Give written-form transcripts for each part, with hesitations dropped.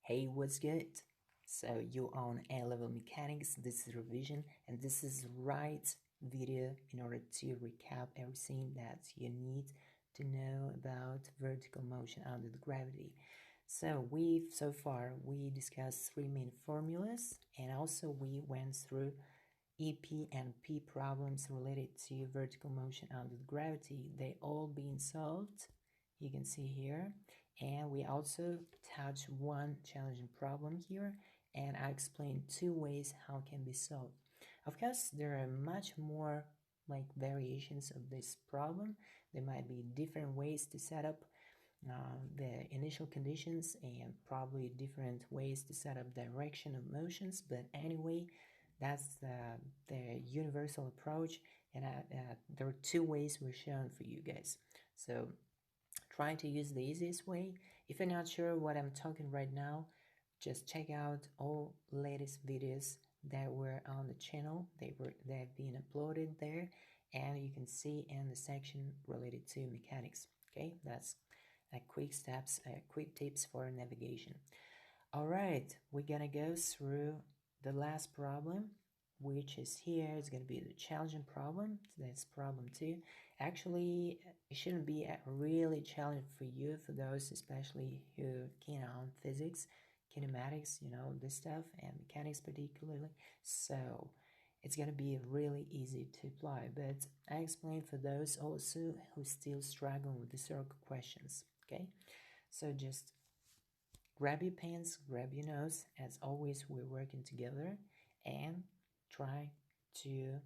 Hey, what's good? So you on A-level mechanics, this is revision, and this is the right video in order to recap everything that you need to know about vertical motion under the gravity. So far we discussed three main formulas, and also we went through EP and P problems related to vertical motion under the gravity. They all been solved, you can see here, and we also touched one challenging problem here, and I explained two ways how it can be solved. Of course, there are much more like variations of this problem. There might be different ways to set up the initial conditions and probably different ways to set up direction of motions, but anyway, that's the universal approach, and there are two ways we're showing for you guys. So try to use the easiest way. If you're not sure what I'm talking right now, just check out all latest videos that were on the channel. They've been uploaded there, and you can see in the section related to mechanics. Okay, that's quick steps, quick tips for navigation. All right, we're gonna go through the last problem, which is here. It's gonna be the challenging problem. That's problem 2. Actually, it shouldn't be a really challenging for you, for those especially who keen on physics, kinematics, this stuff, and mechanics particularly. So it's gonna be really easy to apply. But I explain for those also who still struggle with the circle questions. Okay, so just grab your pens, grab your notes. As always, we're working together, and try to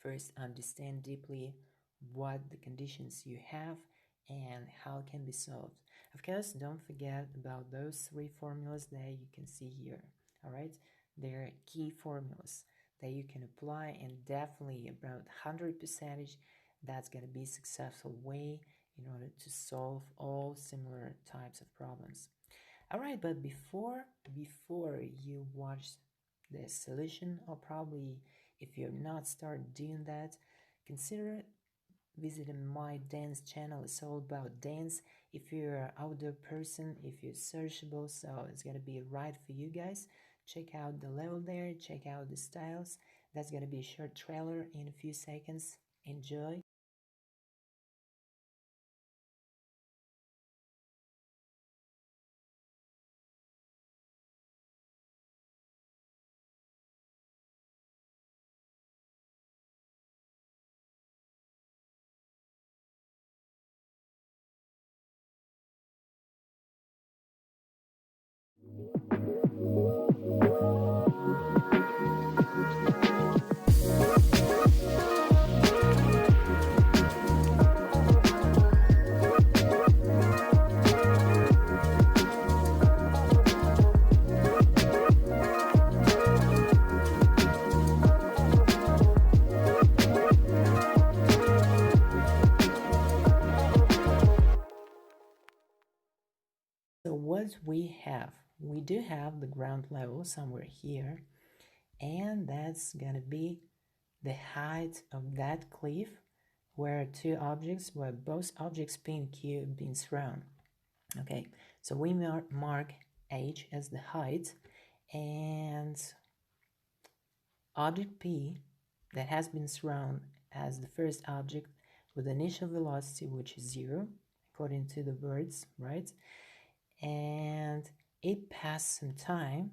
first understand deeply what the conditions you have and how it can be solved. Of course, don't forget about those three formulas that you can see here. All right, they're key formulas that you can apply, and definitely about 100% that's going to be a successful way in order to solve all similar types of problems. All right, but before you watch the solution, or probably if you're not start doing that, consider visiting my dance channel. It's all about dance. If you're an outdoor person, if you're sociable, so it's gonna be right for you guys. Check out the level there, check out the styles. That's gonna be a short trailer in a few seconds. Enjoy. So what we do have the ground level somewhere here, and that's gonna be the height of that cliff where both objects P and Q being thrown. Okay, so we mark H as the height, and object P that has been thrown as the first object with initial velocity, which is 0 according to the words, right? And it passed some time,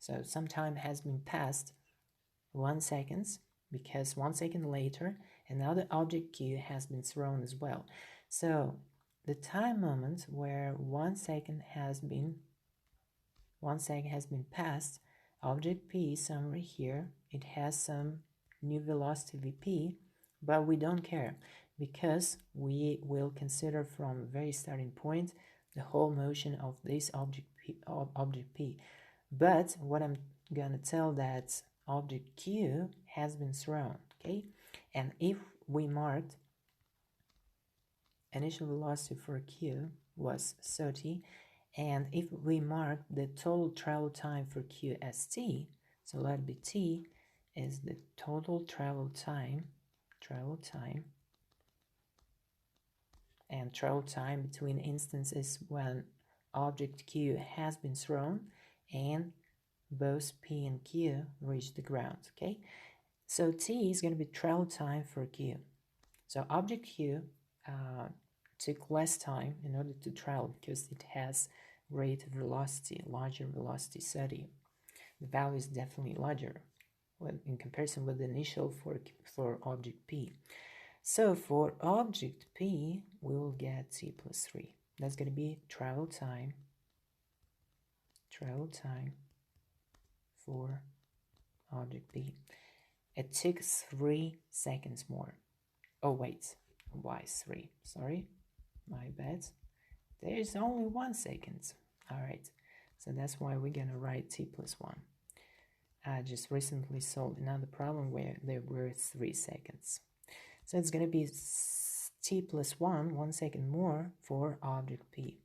so some time has been passed, 1 second, because 1 second later another object Q has been thrown as well. So the time moment where 1 second has been passed, object P somewhere here, it has some new velocity Vp, but we don't care because we will consider from very starting point the whole motion of this object P. But what I'm gonna tell that object Q has been thrown, okay? And if we marked initial velocity for Q was 30, and if we mark the total travel time for Q as t, so let be t is the total travel time, and travel time between instances when object Q has been thrown and both P and Q reach the ground, okay? So T is going to be travel time for Q. So object Q took less time in order to travel because it has greater velocity, larger velocity. So the value is definitely larger in comparison with the initial for object P. So for object P, we will get T plus 3. That's going to be travel time for object P. It took 3 seconds more. Oh wait, why 3? Sorry, my bad. There is only 1 second. Alright, so that's why we're gonna write T plus 1. I just recently solved another problem where there were 3 seconds. So it's gonna be T plus 1 second more for object P.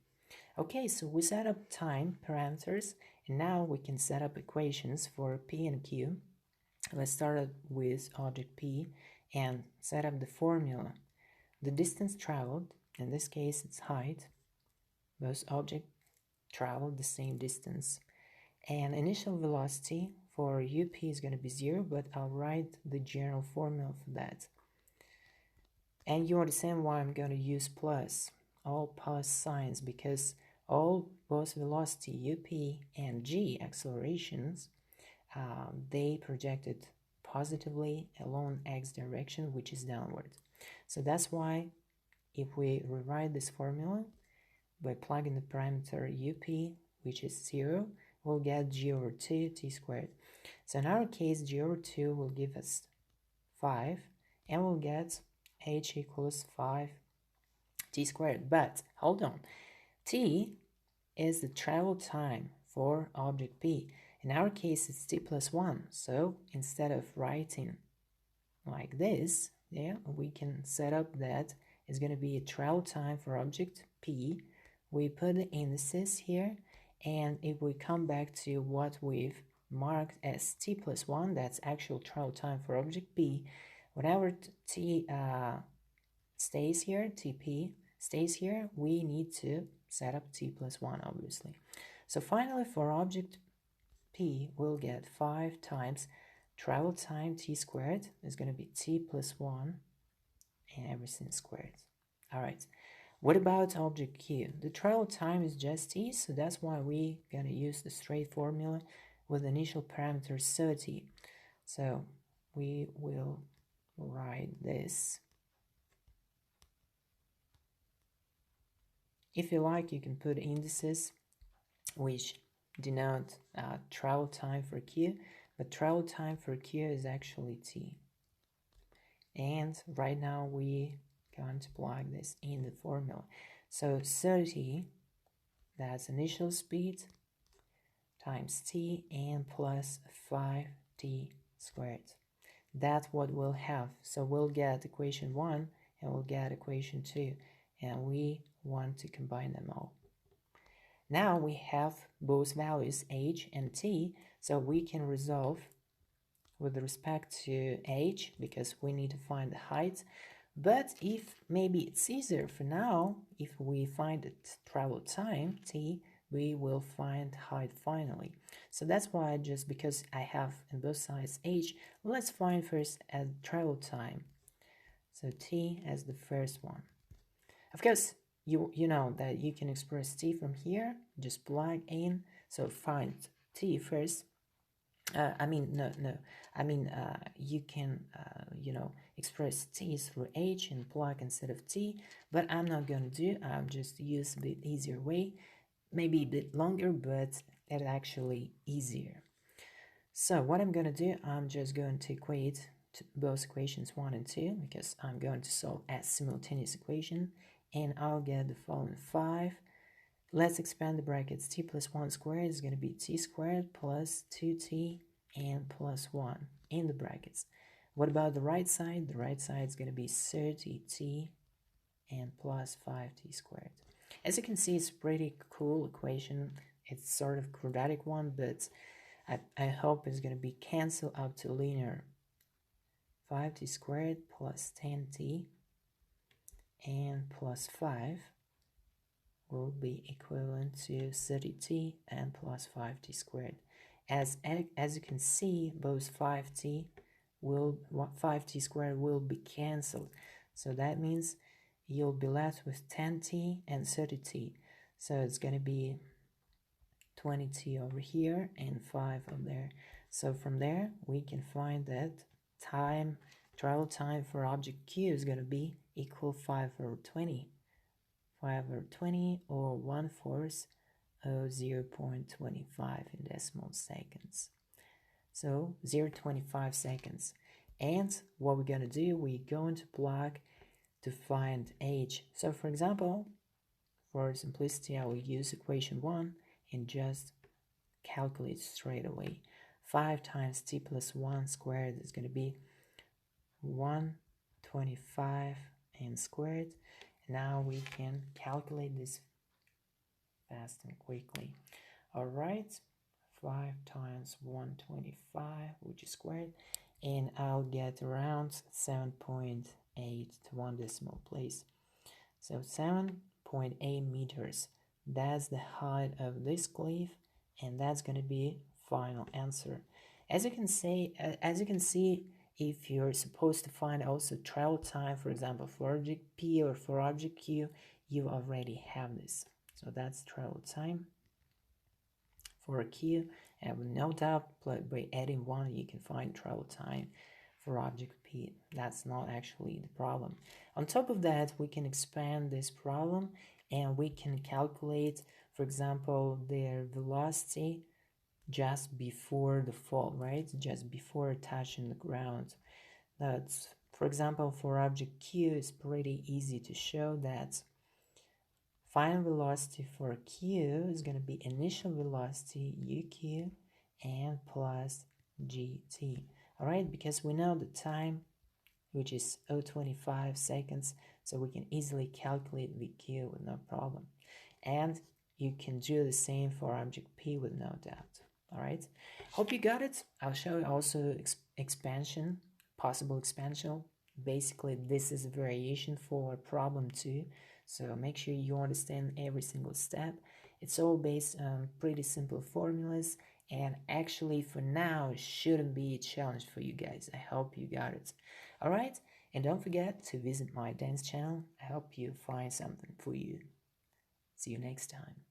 Okay, so we set up time parameters, and now we can set up equations for P and Q. Let's start with object P and set up the formula. The distance traveled, in this case it's height, both objects traveled the same distance. And initial velocity for UP is going to be 0, but I'll write the general formula for that. And you understand why I'm going to use plus, all plus signs, because both velocity UP and G accelerations, they projected positively along x direction, which is downward. So that's why if we rewrite this formula by plugging the parameter UP, which is 0, we'll get G over 2 T squared. So in our case, G over 2 will give us 5, and we'll get H equals 5 T squared. But hold on, T is the travel time for object P. In our case, it's T plus 1. So instead of writing like this, we can set up that it's going to be a travel time for object P. We put the indices here, and if we come back to what we've marked as T plus 1, that's actual travel time for object P. Whenever T stays here, TP stays here, we need to set up T plus 1, obviously. So finally, for object P, we'll get 5 times travel time T squared is going to be T plus 1 and everything squared. Alright, what about object Q? The travel time is just T, so that's why we're going to use the straight formula with initial parameter 30. So we will write this. If you like, you can put indices which denote travel time for Q, but travel time for Q is actually T. And right now we're going to plug this in the formula. So 30, that's initial speed, times T and plus 5T squared. That's what we'll have. So we'll get equation 1 and we'll get equation 2, and we want to combine them all. Now we have both values h and t, so we can resolve with respect to h because we need to find the height. But if maybe it's easier for now, if we find the travel time t, we will find height finally. So that's why, just because I have on both sides h, let's find first as travel time. So t as the first one. Of course, you know that you can express t from here, just plug in. So find t first. You can express t through h and plug instead of t, but I'm not going to do. I'm just use a bit easier way, maybe a bit longer, but it's actually easier. So what I'm going to do, I'm just going to equate both equations 1 and 2, because I'm going to solve as simultaneous equation, and I'll get the following 5. Let's expand the brackets. T plus 1 squared is going to be t squared plus 2t and plus 1 in the brackets. What about the right side? The right side is going to be 30t and plus 5t squared. As you can see, it's a pretty cool equation. It's sort of quadratic one, but I hope it's going to be cancelled out to linear. 5t squared plus 10t and plus 5 will be equivalent to 30t and plus 5t squared. As you can see, both 5t squared will be cancelled. So that means you'll be left with 10t and 30t. So it's going to be 20t over here and 5 over there. So from there, we can find that travel time for object Q is going to be equal 5 over 20. 5 over 20 or 1/4 of 0.25 in decimal seconds. So 0.25 seconds. And what we're going to do, we're going to plug to find h. So for example, for simplicity, I will use equation 1 and just calculate straight away. 5 times t plus 1 squared is going to be 125 and squared. Now we can calculate this fast and quickly. Alright, 5 times 125, which is squared, and I'll get around 7.8 to one decimal place. So 7.8 meters, that's the height of this cliff, and that's going to be final answer. As you can see, if you're supposed to find also travel time, for example, for object P or for object Q, you already have this. So that's travel time for a Q, and with no doubt, by adding 1, you can find travel time for object P. That's not actually the problem. On top of that, we can expand this problem and we can calculate, for example, their velocity just before the fall, right? Just before touching the ground. That's, for example, for object Q, it's pretty easy to show that final velocity for Q is going to be initial velocity UQ and plus GT. Alright, because we know the time, which is 0.25 seconds, so we can easily calculate VQ with no problem. And you can do the same for object P with no doubt. Alright, hope you got it. I'll show you also expansion, possible expansion. Basically, this is a variation for problem 2, so make sure you understand every single step. It's all based on pretty simple formulas, and actually for now it shouldn't be a challenge for you guys. I hope you got it. Alright, and don't forget to visit my dance channel. I hope you find something for you. See you next time.